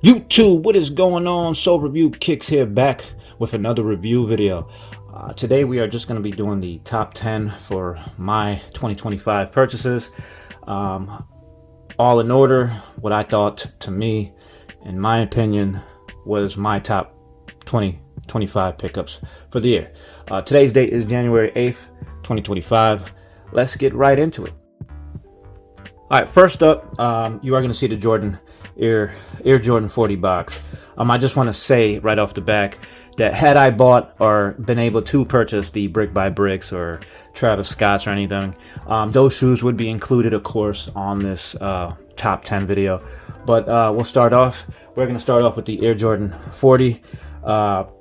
YouTube, what is going on? Soul Review Kicks here, back with another review video. Today we are just going to be doing the top 10 for my 2025 purchases. All in order, what I thought, to me, in my opinion, was my top 2025 pickups for the year. Today's date is January 8th, 2025. Let's get right into it. Alright, first up, you are going to see the Jordan Air Jordan 40 box. I just want to say right off the back that had I bought or been able to purchase the Brick by Bricks or Travis Scott's or anything, those shoes would be included, of course, on this top 10 video. But we'll start off. We're going to start off with the Air Jordan 40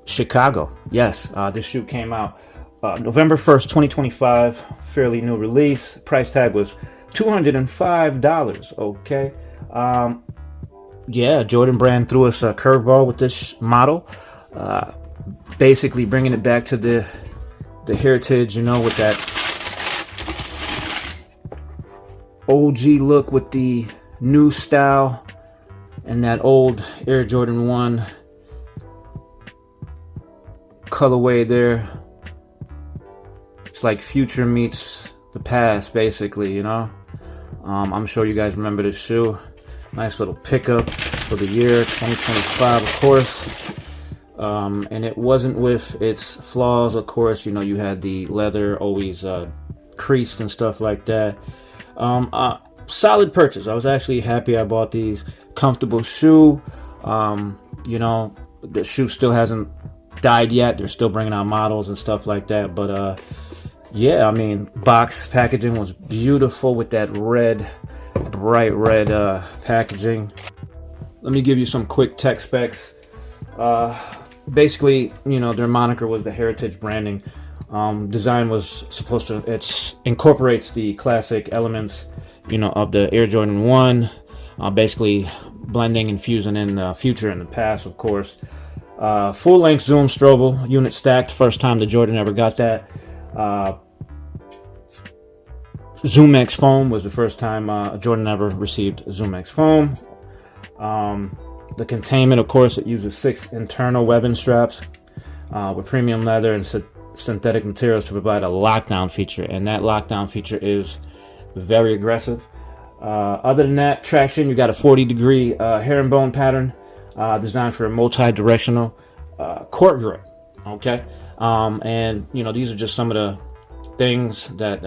Chicago. Yes, this shoe came out November 1st, 2025. Fairly new release. Price tag was $205. Okay. Yeah, Jordan brand threw us a curveball with this model, basically bringing it back to the heritage, you know, with that OG look with the new style and that old Air Jordan 1 colorway there. It's like future meets the past, basically, you know. I'm sure you guys remember this shoe. Nice little pickup for the year 2025, of course. And it wasn't with its flaws, of course. You know, you had the leather always creased and stuff like that. Solid purchase. I was actually happy I bought these. Comfortable shoe. You know, the shoe still hasn't died yet. They're still bringing out models and stuff like that. But yeah, I mean, box packaging was beautiful with that red, bright red packaging. Let me give you some quick tech specs. Basically, you know, their moniker was the heritage branding. Design was supposed to, it incorporates the classic elements, you know, of the Air Jordan 1, basically blending and fusing in the future and the past, of course. Full length zoom strobel, unit stacked, first time the Jordan ever got that. ZoomX foam was the first time Jordan ever received ZoomX foam. The containment, of course, it uses 6 internal webbing straps with premium leather and synthetic materials to provide a lockdown feature, and that lockdown feature is very aggressive. Other than that, traction, you got a 40-degree herringbone pattern designed for a multi-directional court grip. Okay, and you know, these are just some of the things that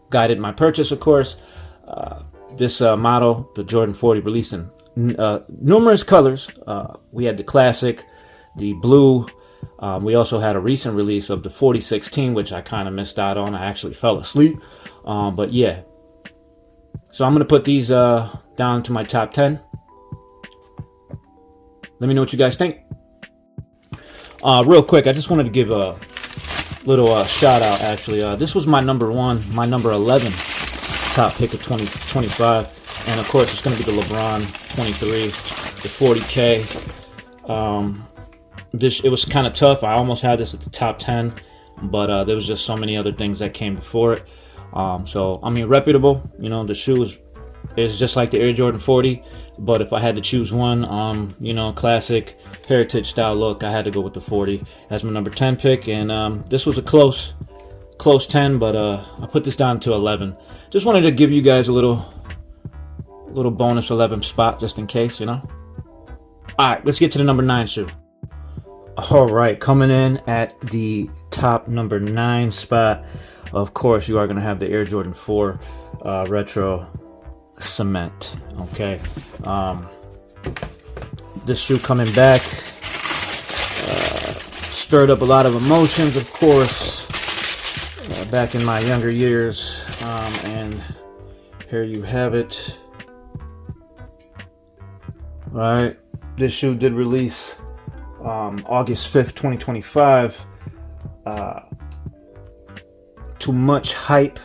guided my purchase, of course. This model, the Jordan 40, released in numerous colors. We had the classic, the blue. We also had a recent release of the 4016, which I kind of missed out on. I actually fell asleep. But yeah. So I'm going to put these down to my top 10. Let me know what you guys think. Real quick, I just wanted to give a little shout out, actually. This was my number 11 top pick of 2025. And of course, it's going to be the LeBron 23, the 40K. It was kind of tough. I almost had this at the top 10, but there was just so many other things that came before it. So, I mean, reputable. You know, the shoe is just like the Air Jordan 40, but if I had to choose one, you know, classic heritage style look, I had to go with the 40 as my number 10 pick. And this was a close 10, but I put this down to 11. Just wanted to give you guys a little bonus 11 spot just in case, you know. All right, let's get to the number 9 shoe. All right, coming in at the top number 9 spot, of course, you are going to have the Air Jordan 4 retro cement. Okay, this shoe coming back stirred up a lot of emotions, of course, back in my younger years, and here you have it. Right, this shoe did release August 5th, 2025. To much hype,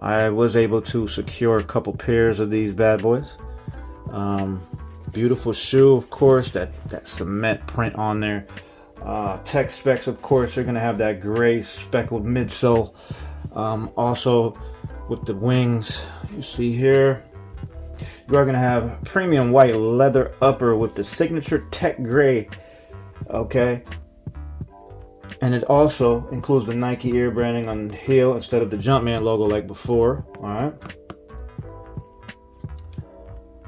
I was able to secure a couple pairs of these bad boys. Beautiful shoe, of course, that cement print on there. Tech specs, of course, you're gonna have that gray speckled midsole. Also with the wings, you see here, You are going to have premium white leather upper with the signature tech gray. Okay. And it also includes the Nike Air branding on the heel instead of the Jumpman logo like before. Alright.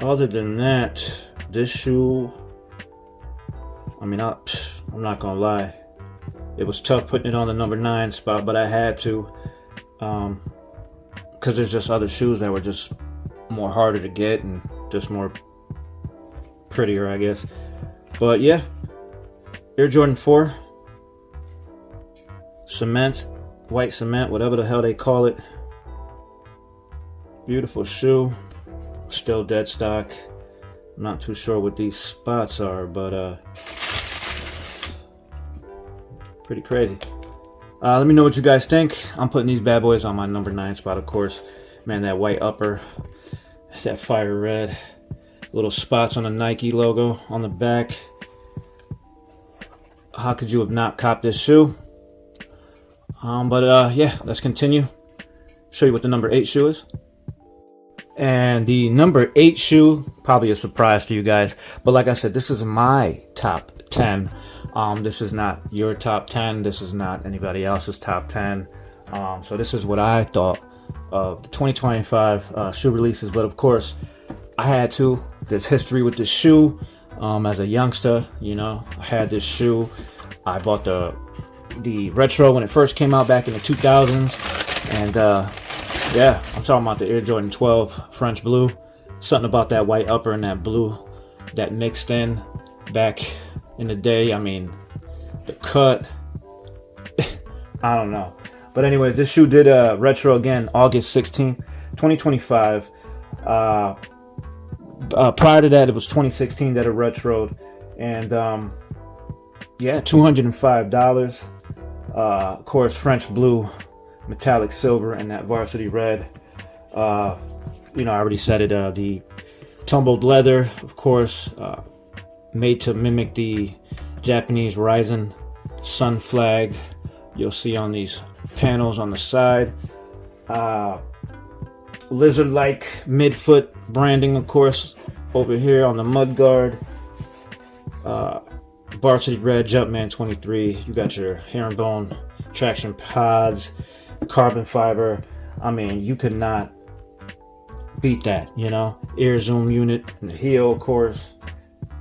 Other than that, this shoe, I mean, I'm not going to lie. It was tough putting it on the number 9 spot, but I had to. Because there's just other shoes that were just more harder to get and just more prettier, I guess. But yeah, Air Jordan 4. Cement, white cement, whatever the hell they call it. Beautiful shoe. Still dead stock. I'm not too sure what these spots are, but pretty crazy. Let me know what you guys think. I'm putting these bad boys on my number 9 spot, of course. Man, that white upper, that fire red, little spots on the Nike logo on the back. How could you have not copped this shoe? Yeah, let's continue. Show you what the number 8 shoe is. And the number 8 shoe, probably a surprise to you guys, but like I said, this is my top 10. This is not your top 10. This is not anybody else's top 10. So this is what I thought of the 2025 shoe releases. But of course, I had to. There's history with this shoe. As a youngster, you know, I had this shoe. I bought the retro when it first came out back in the 2000s, and yeah, I'm talking about the Air Jordan 12 French blue. Something about that white upper and that blue that mixed in back in the day. I mean, the cut, I don't know. But anyways, this shoe did retro again August 16th, 2025. Prior to that, it was 2016 that it retroed, and yeah, $205. Of course, French blue, metallic silver, and that varsity red. You know, I already said it. The tumbled leather, of course, made to mimic the Japanese rising sun flag. You'll see on these panels on the side. Lizard-like midfoot branding, of course, over here on the mudguard. Varsity red Jumpman 23. You got your herringbone traction pods, carbon fiber. I mean, you could not beat that, you know. Air zoom unit and the heel, of course.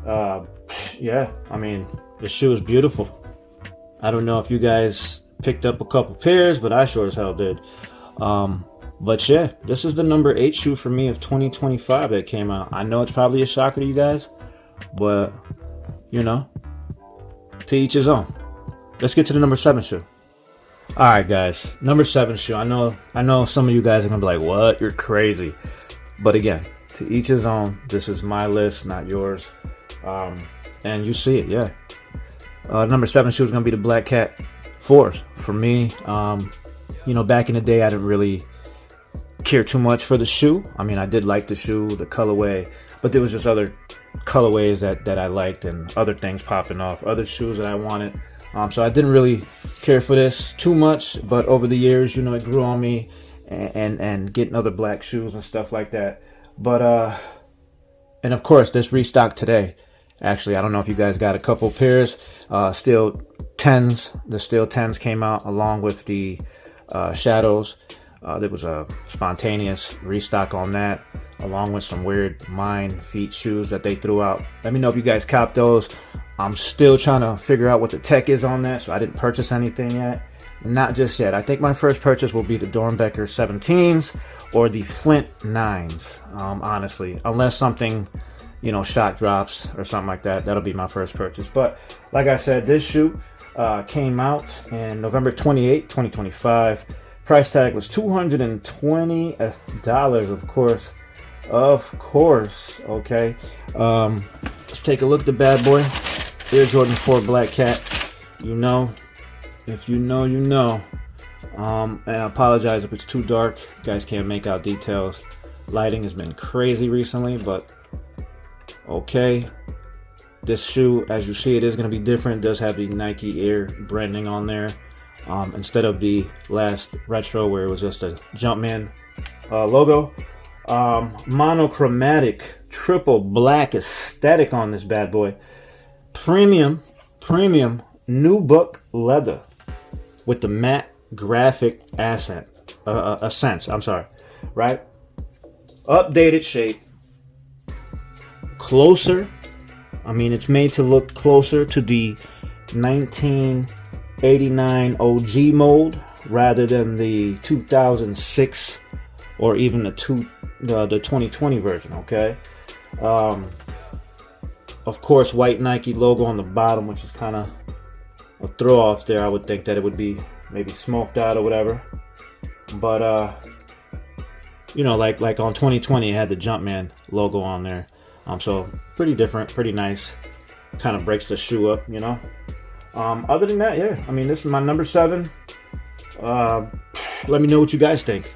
Yeah, I mean, the shoe is beautiful. I don't know if you guys picked up a couple pairs, but I sure as hell did. But yeah, this is the number 8 shoe for me of 2025 that came out. I know it's probably a shocker to you guys, but you know, to each his own. Let's get to the number 7 shoe. Alright guys, number 7 shoe. I know some of you guys are gonna be like, what? You're crazy. But again, to each his own. This is my list, not yours. And you see it, yeah. Number 7 shoe is gonna be the Black Cat 4s. For me, you know, back in the day I didn't really care too much for the shoe. I mean, I did like the shoe, the colorway, but there was just other colorways that I liked and other things popping off, other shoes that I wanted. So I didn't really care for this too much, but over the years, you know, it grew on me, and getting other black shoes and stuff like that. But and of course, this restock today. Actually, I don't know if you guys got a couple pairs. Steel 10s. The Steel 10s came out along with the Shadows. There was a spontaneous restock on that, along with some weird Mine feet shoes that they threw out. Let me know if you guys copped those. I'm still trying to figure out what the tech is on that, so I didn't purchase anything yet. Not just yet. I think my first purchase will be the Dornbecker 17s or the Flint 9s, honestly. Unless something, you know, shock drops or something like that. That'll be my first purchase. But like I said, this shoe came out in November 28, 2025. Price tag was $220, of course. Of course, okay. Let's take a look at the bad boy. Air Jordan 4 Black Cat. You know, if you know, you know. And I apologize if it's too dark. You guys can't make out details. Lighting has been crazy recently, but okay. This shoe, as you see, it is going to be different. It does have the Nike Air branding on there. Instead of the last retro where it was just a Jumpman logo. Monochromatic triple black aesthetic on this bad boy. Premium nubuck leather with the matte graphic accents. I'm sorry, right? Updated shape. Closer. I mean, it's made to look closer to the 1989 OG mold rather than the 2006 or even the 2020 version. Okay. Of course, white Nike logo on the bottom, which is kind of a throw off there. I would think that it would be maybe smoked out or whatever. But you know, like on 2020, it had the Jumpman logo on there. So pretty different, pretty nice. Kind of breaks the shoe up, you know. Other than that, yeah. I mean, this is my number 7. Let me know what you guys think.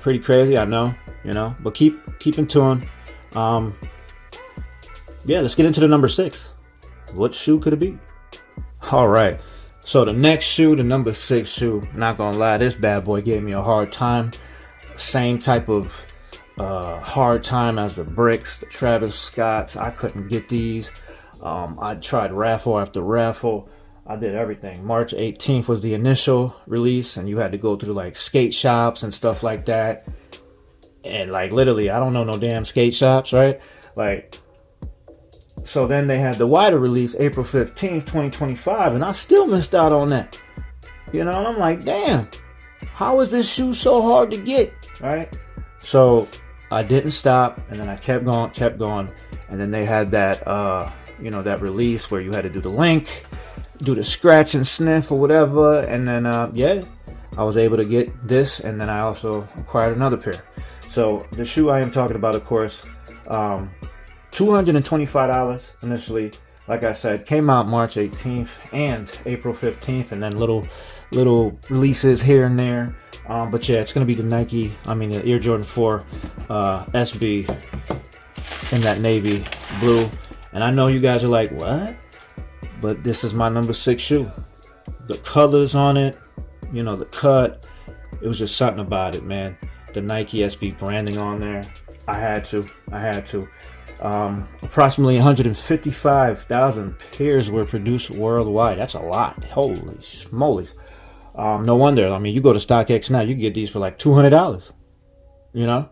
Pretty crazy, I know, you know. But keep in tune. Yeah, let's get into the number 6. What shoe could it be? All right. So the next shoe, the number 6 shoe. Not gonna lie, this bad boy gave me a hard time. Same type of hard time as the bricks, the Travis Scotts. I couldn't get these. I tried raffle after raffle. I did everything. March 18th was the initial release, and you had to go through like skate shops and stuff like that. And like literally, I don't know no damn skate shops, right? Like, so then they had the wider release April 15th, 2025, and I still missed out on that. You know, and I'm like, damn, how is this shoe so hard to get, right? So I didn't stop, and then I kept going, and then they had that, you know, that release where you had to do the link, do the scratch and sniff or whatever, and then, yeah, I was able to get this, and then I also acquired another pair. So the shoe I am talking about, of course, $225 initially. Like I said, came out March 18th and April 15th, and then little releases here and there. But yeah, it's gonna be the Nike, the Air Jordan 4 SB in that navy blue. And I know you guys are like, what? But this is my number 6 shoe. The colors on it, you know, the cut, it was just something about it, man. The Nike SB branding on there. I had to. Approximately 155,000 pairs were produced worldwide. That's a lot. Holy smolies. No wonder. I mean, you go to StockX now, you can get these for like $200. You know?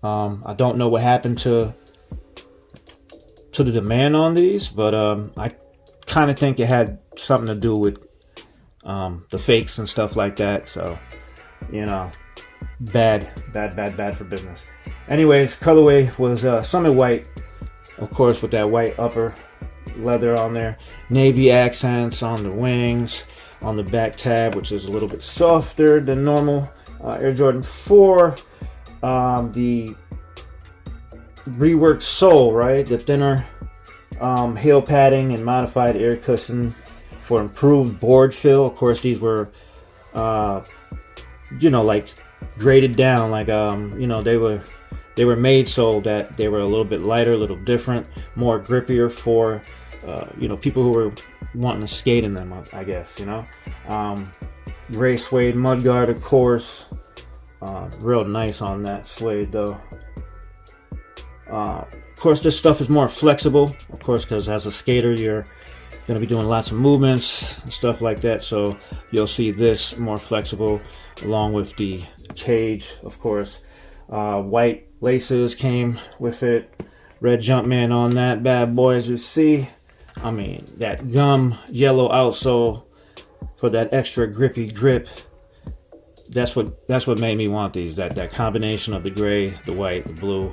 I don't know what happened to the demand on these, but I kind of think it had something to do with the fakes and stuff like that. So, you know, bad for business. Anyways, colorway was Summit White, of course, with that white upper leather on there. Navy accents on the wings, on the back tab, which is a little bit softer than normal. Air Jordan 4, the reworked sole, right? The thinner heel padding and modified air cushion for improved board feel. Of course, these were, you know, like graded down, like you know, they were made so that they were a little bit lighter, a little different, more grippier for you know, people who were wanting to skate in them, I guess, you know. Gray suede mudguard, of course. Real nice on that suede though. Of course, this stuff is more flexible, of course, because as a skater you're going to be doing lots of movements and stuff like that, so you'll see this more flexible along with the cage, of course. White laces came with it. Red Jumpman on that bad boy, as you see. I mean, that gum yellow outsole for that extra grippy grip. That's what made me want these. That combination of the gray, the white, the blue,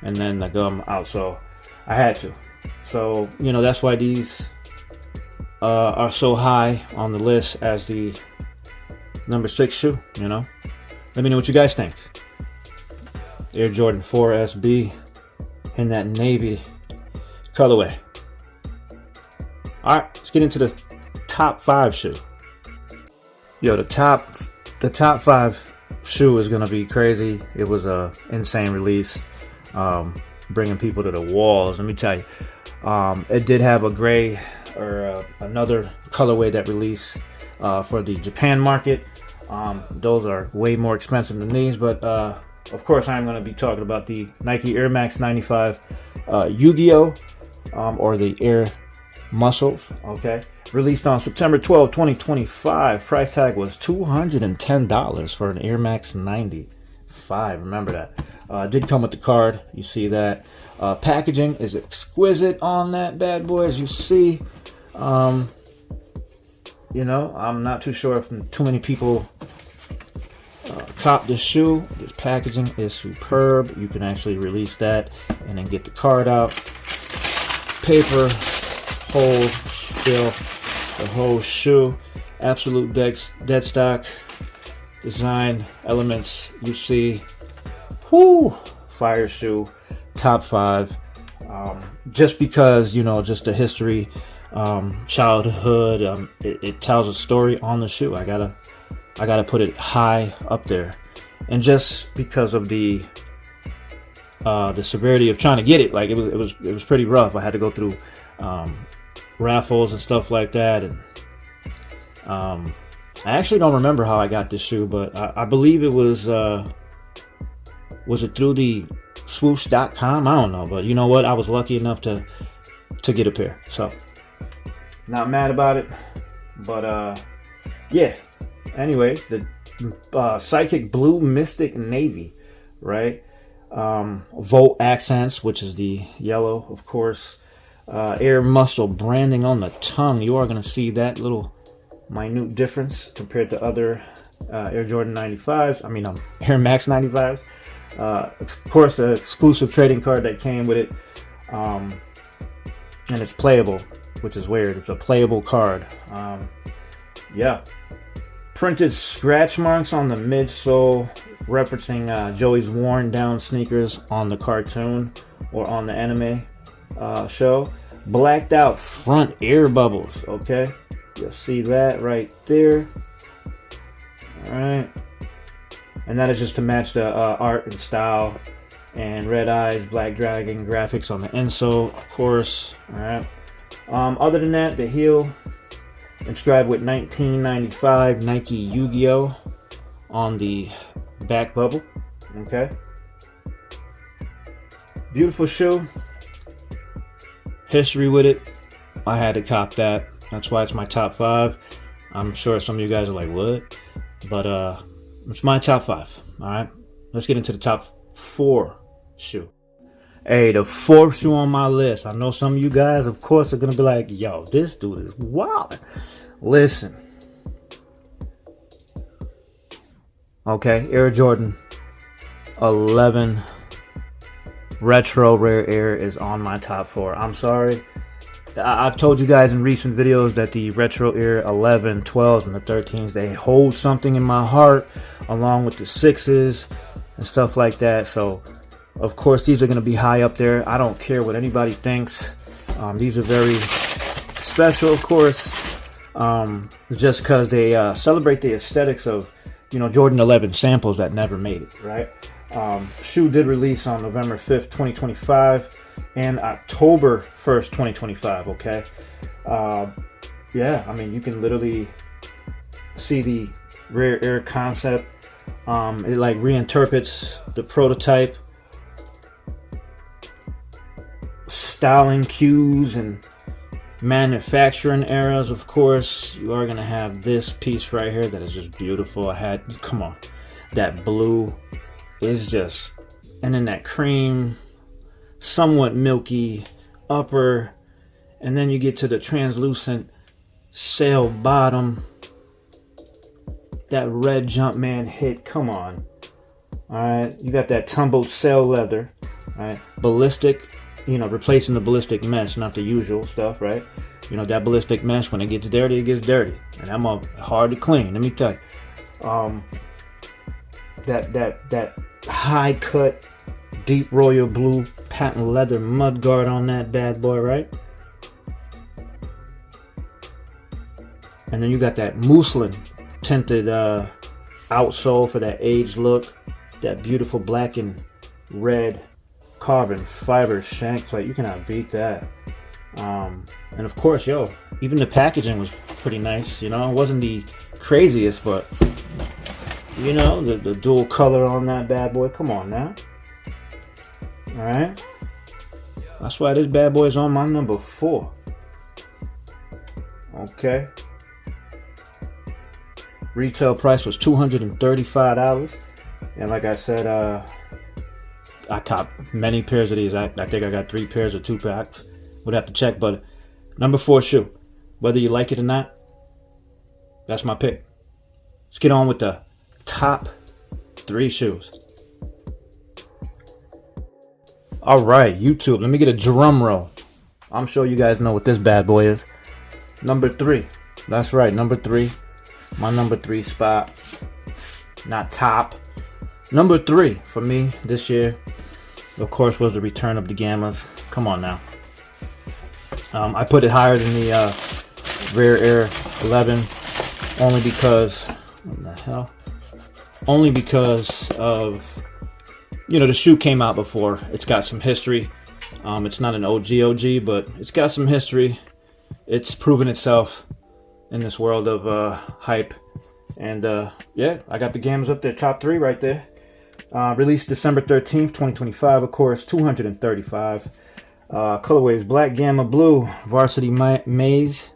and then the gum outsole. I had to. So, you know, that's why these are so high on the list as the number 6 shoe, you know. Let me know what you guys think. Air Jordan 4 SB in that navy colorway. All right, let's get into the top 5 shoe. Yo, the top 5 shoe is gonna be crazy. It was a insane release, bringing people to the walls. Let me tell you, it did have a gray or another colorway that released for the Japan market. Those are way more expensive than these, but of course, I'm going to be talking about the Nike Air Max 95 Yu-Gi-Oh! Or the Air Muscles, okay? Released on September 12, 2025. Price tag was $210 for an Air Max 95. Remember that. Did come with the card. You see that. Packaging is exquisite on that bad boy, as you see. You know, I'm not too sure if too many people cop this shoe. This packaging is superb. You can actually release that and then get the card out. Paper, whole spill, the whole shoe. Absolute dead stock design elements. You see, whoo, fire shoe, top 5. Just because, you know, just the history, childhood, it tells a story on the shoe. I gotta put it high up there, and just because of the severity of trying to get it, like it was pretty rough. I had to go through raffles and stuff like that, and I actually don't remember how I got this shoe, but I believe it was it through the swoosh.com? I don't know, but you know what? I was lucky enough to get a pair, so not mad about it. But yeah. Anyways, the Psychic Blue Mystic Navy, right? Volt accents, which is the yellow, of course. Air Muscle branding on the tongue. You are going to see that little minute difference compared to other Air Jordan 95s. I mean, Air Max 95s. Of course, an exclusive trading card that came with it. And it's playable, which is weird. It's a playable card. Yeah. Printed scratch marks on the midsole, referencing Joey's worn down sneakers on the cartoon or on the anime show. Blacked out front air bubbles, okay? You'll see that right there. Alright. And that is just to match the art and style. And red eyes, black dragon graphics on the insole, of course. Alright. Other than that, the heel inscribed with 1995 Nike Yu-Gi-Oh! On the back bubble. Okay. Beautiful shoe. History with it. I had to cop that. That's why it's my top 5. I'm sure some of you guys are like, what? But it's my top 5. Alright. Let's get into the top 4 shoe. Hey, the 4th shoe on my list. I know some of you guys, of course, are going to be like, yo, this dude is wild. Listen. Okay, Air Jordan 11 Retro Rare Air is on my top 4. I'm sorry. I've told you guys in recent videos that the Retro Air 11, 12s, and the 13s, they hold something in my heart, along with the 6s and stuff like that. So, of course, these are going to be high up there. I don't care what anybody thinks. These are very special, of course. Just because they celebrate the aesthetics of, you know, Jordan 11 samples that never made it, right? Shoe did release on November 5th, 2025 and October 1st, 2025, okay? Yeah, I mean, you can literally see the Rare Air concept. It like reinterprets the prototype, styling cues, and manufacturing eras. Of course, you are going to have this piece right here that is just beautiful. Come on, that blue is just, and then that cream, somewhat milky upper, and then you get to the translucent sail bottom, that red Jumpman hit. Come on. All right, you got that tumbled sail leather, all right, ballistic, you know, replacing the ballistic mesh, not the usual stuff, right? You know, that ballistic mesh, when it gets dirty, it gets dirty, and I'm hard to clean, let me tell you. That high cut, deep royal blue patent leather mud guard on that bad boy, right? And then you got that muslin tinted outsole for that aged look, that beautiful black and red carbon fiber shank plate. You cannot beat that. And of course, yo, even the packaging was pretty nice. You know, it wasn't the craziest, but You know, the dual color on that bad boy. Come on now. Alright. That's why this bad boy is on my number 4. Okay. Retail price was $235. And like I said, I copped many pairs of these. I think I got 3 pairs or 2 packs. Would have to check, but number 4 shoe. Whether you like it or not, that's my pick. Let's get on with the top 3 shoes. All right, YouTube, let me get a drum roll. I'm sure you guys know what this bad boy is. Number 3. That's right, number 3. My number 3 spot. Not top. Number 3 for me this year, of course, was the return of the Gammas. Come on now. I put it higher than the Rare Air 11 only because, what the hell? Only because of, you know, the shoe came out before. It's got some history. It's not an OG, but it's got some history. It's proven itself in this world of hype. And yeah, I got the Gammas up there, top 3 right there. Released December 13th, 2025, of course, 235. Colorways, black, gamma, blue, varsity maze.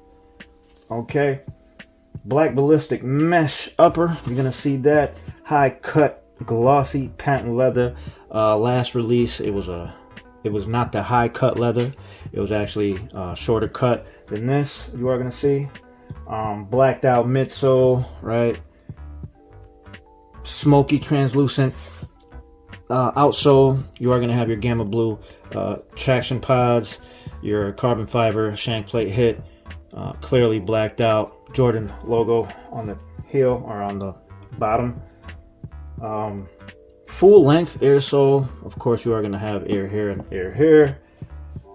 Okay. Black ballistic mesh upper. You're going to see that. High cut, glossy, patent leather. Last release, it was not the high cut leather. It was actually shorter cut than this. You are going to see. Blacked out midsole, right? Smoky translucent outsole. You are going to have your gamma blue traction pods, your carbon fiber shank plate hit, clearly blacked out Jordan logo on the heel or on the bottom. Full length air sole. Of course, you are going to have air here and air here.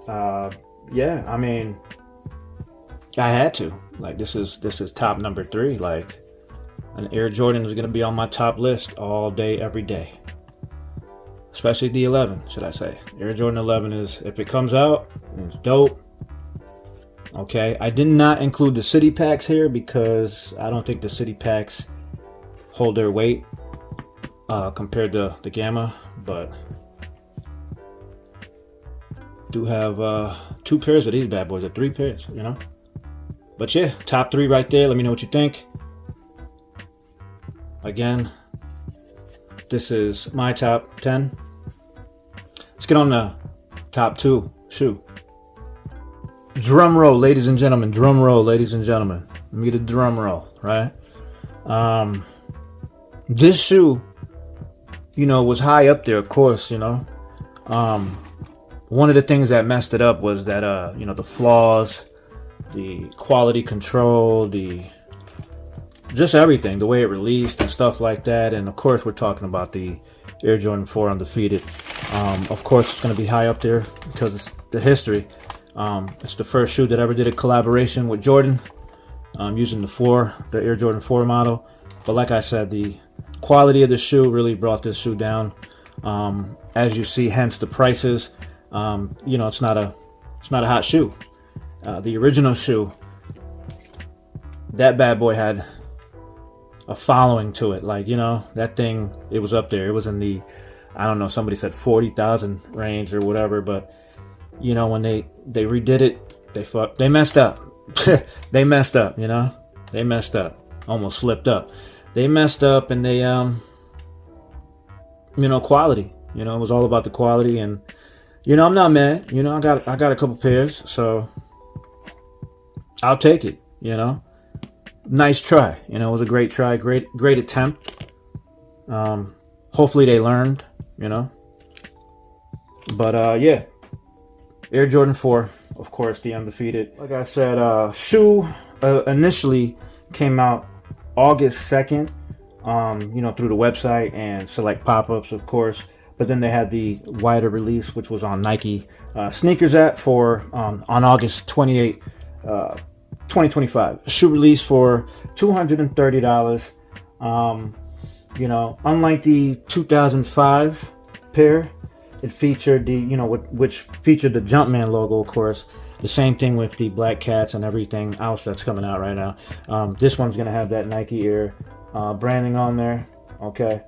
Yeah, I mean, I had to. Like, this is top number 3. Like, an Air Jordan is going to be on my top list all day, every day. Especially the 11, should I say. Air Jordan 11 is, if it comes out, it's dope. Okay, I did not include the city packs here because I don't think the city packs hold their weight compared to the Gamma, but do have 2 pairs of these bad boys, or 3 pairs, you know. But yeah, top 3 right there. Let me know what you think. Again, this is my top 10. Let's get on the top 2 shoe. Drum roll, ladies and gentlemen. Drum roll, ladies and gentlemen. Let me get a drum roll, right? This shoe, you know, was high up there, of course, you know. One of the things that messed it up was that, you know, the flaws, the quality control, just everything, the way it released and stuff like that. And of course, we're talking about the Air Jordan 4 Undefeated. Of course, it's going to be high up there because it's the history. It's the first shoe that ever did a collaboration with Jordan, using the Air Jordan 4 model. But like I said, the quality of the shoe really brought this shoe down. As you see, hence the prices. You know, it's not a hot shoe. The original shoe, that bad boy had a following to it. Like, you know, that thing, it was up there. It was in the, I don't know, somebody said 40,000 range or whatever. But, you know, when they redid it, they messed up. They messed up, you know. They messed up. Almost slipped up. They messed up, and they, you know, quality. You know, it was all about the quality. And, you know, I'm not mad. You know, I got a couple pairs, so I'll take it, you know. Nice try. You know, it was a great try, great attempt. Hopefully they learned, you know. But yeah. Air Jordan 4, of course, the Undefeated. Like I said, shoe initially came out August 2nd, you know, through the website and select pop-ups, of course. But then they had the wider release, which was on Nike Sneakers app on August 28th, 2025. Shoe release for $230. You know, unlike the 2005 pair, it featured the, you know, which featured the Jumpman logo, of course. The same thing with the Black Cats and everything else that's coming out right now. This one's gonna have that Nike Air branding on there. Okay.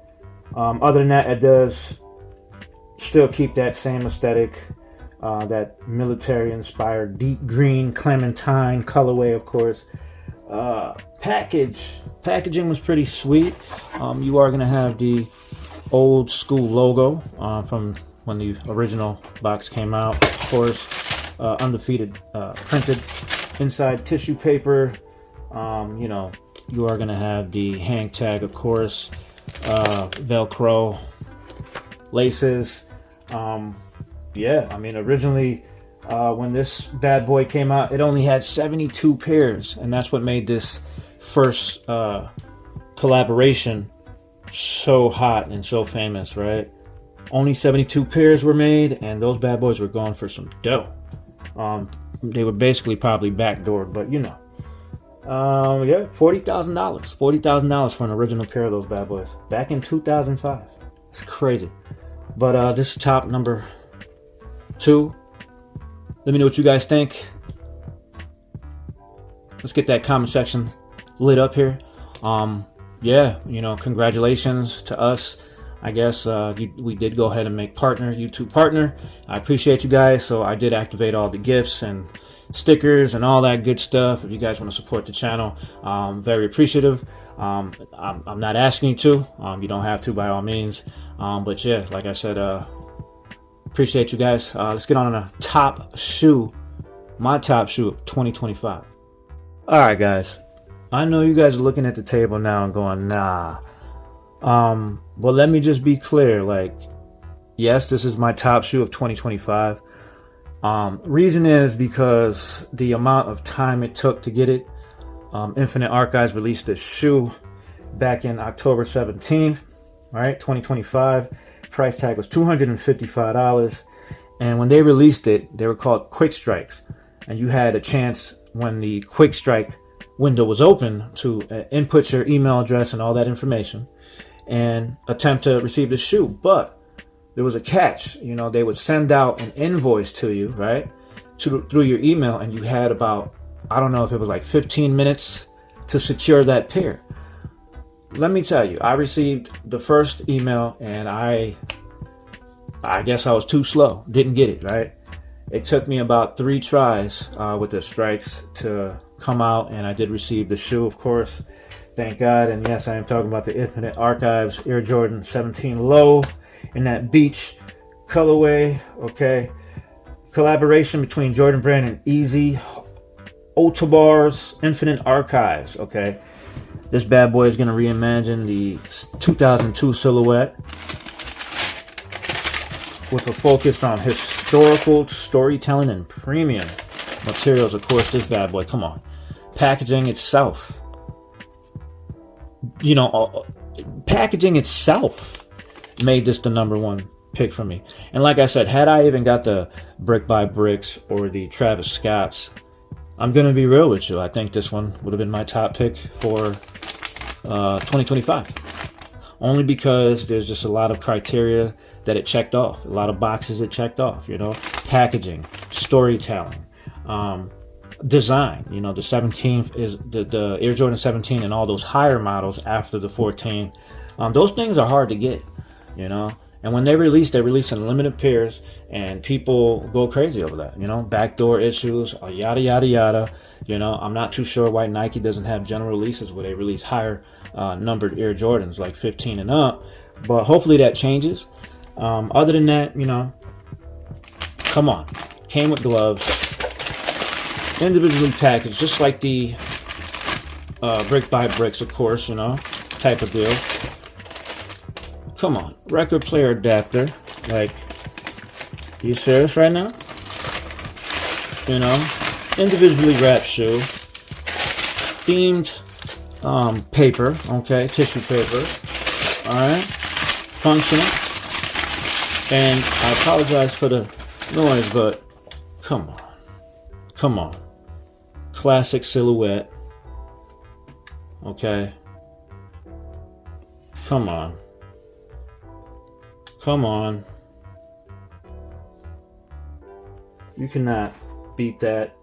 Other than that, it does still keep that same aesthetic, that military-inspired deep green clementine colorway, of course. Packaging was pretty sweet. You are gonna have the old school logo from when the original box came out, of course. Undefeated printed inside tissue paper. You know, you are gonna have the hang tag, of course. Velcro laces. Yeah, I mean, originally when this bad boy came out, it only had 72 pairs, and that's what made this first collaboration so hot and so famous, right? Only 72 pairs were made, and those bad boys were going for some dough. They were basically probably backdoored, but you know. Yeah, $40,000. $40,000 for an original pair of those bad boys back in 2005. It's crazy. But this is top number 2. Let me know what you guys think. Let's get that comment section lit up here. Yeah, you know, congratulations to us. I guess we did go ahead and make YouTube partner. I appreciate you guys. So I did activate all the gifts and stickers and all that good stuff. If you guys want to support the channel, very appreciative. I'm not asking you to. You don't have to by all means. But yeah, like I said, appreciate you guys. Let's get on a top shoe. My top shoe of 2025. All right, guys. I know you guys are looking at the table now and going, nah. Well, let me just be clear. Like, yes, this is my top shoe of 2025. Reason is because the amount of time it took to get it. Infinite Archives released this shoe back in October 17th, right, 2025. Price tag was $255. And when they released it, they were called Quick Strikes. And you had a chance when the Quick Strike window was open to input your email address and all that information and attempt to receive the shoe. But there was a catch. You know, they would send out an invoice to you, right, through your email, and you had about, I don't know if it was like 15 minutes to secure that pair. Let me tell you, I received the first email and I guess I was too slow. Didn't get it, right? It took me about 3 tries with the strikes to come out, and I did receive the shoe, of course. Thank God. And yes, I am talking about the Infinite Archives Air Jordan 17 Low in that beach colorway, okay? Collaboration between Jordan Brand and Easy. Otobar's Infinite Archives, okay? This bad boy is going to reimagine the 2002 silhouette with a focus on historical storytelling and premium materials. Of course, this bad boy, come on. Packaging itself. You know, packaging itself made this the #1 pick for me. And like I said, had I even got the Brick by Bricks or the Travis Scott's, I'm going to be real with you, I think this one would have been my top pick for 2025. Only because there's just a lot of criteria that it checked off. A lot of boxes it checked off, you know. Packaging, storytelling, design. You know, the 17th is the Air Jordan 17 and all those higher models after the 14. Those things are hard to get, you know. And when they release in limited pairs, and people go crazy over that, you know, backdoor issues, yada, yada, yada. You know, I'm not too sure why Nike doesn't have general releases where they release higher numbered Air Jordans, like 15 and up. But hopefully that changes. Other than that, you know, come on. Came with gloves. Individually packaged, just like the Brick by Bricks, of course, you know, type of deal. Come on, record player adapter. Like, you serious right now? You know, individually wrapped shoe, themed paper, okay, tissue paper. All right, functional. And I apologize for the noise, but come on, classic silhouette. Okay, come on. You cannot beat that.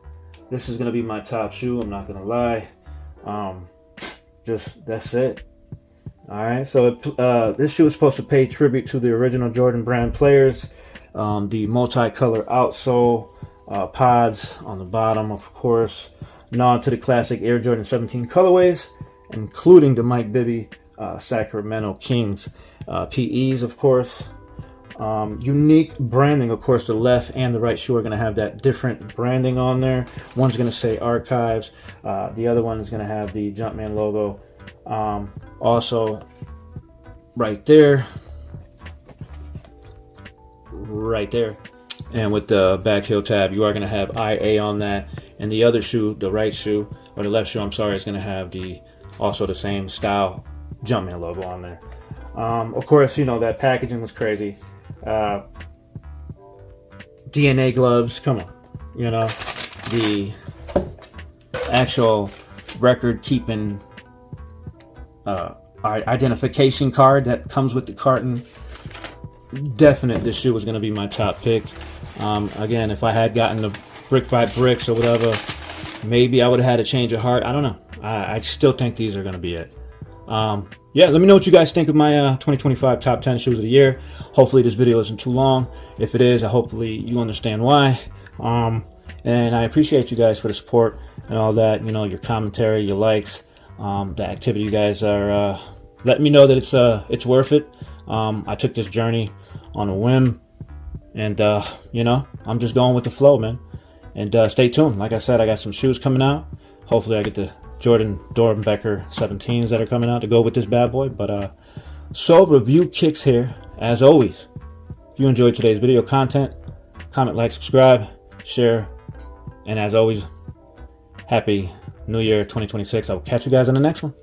This is gonna be my top shoe, I'm not gonna lie. Just that's it. All right, so this shoe is supposed to pay tribute to the original Jordan brand players. The multicolor outsole, pods on the bottom, of course, nod to the classic Air Jordan 17 colorways, including the Mike Bibby Sacramento Kings PEs, of course. Unique branding, of course. The left and the right shoe are going to have that different branding on there. One's going to say Archives, the other one is going to have the Jumpman logo. Also, right there, and with the back heel tab, you are going to have IA on that, and the other shoe, the right shoe, or the left shoe, I'm sorry, is going to have also the same style Jumpman logo on there. Of course, you know, that packaging was crazy. DNA gloves, come on, you know, the actual record keeping identification card that comes with the carton. Definite, this shoe was going to be my top pick. Again, if I had gotten the brick by bricks or whatever, maybe I would have had a change of heart. I don't know. I still think these are going to be it. Yeah, let me know what you guys think of my 2025 top 10 shoes of the year. Hopefully this video isn't too long. If it is, hopefully you understand why. And I appreciate you guys for the support and all that, you know, your commentary, your likes, the activity. You guys are letting me know that it's worth it. I took this journey on a whim, and you know, I'm just going with the flow, man. And stay tuned. Like I said, I got some shoes coming out. Hopefully I get the Jordan Dornbecker 17s that are coming out to go with this bad boy. But so review kicks here as always. If you enjoyed today's video content, comment, like, subscribe, share, and as always, happy New Year 2026. I will catch you guys on the next one.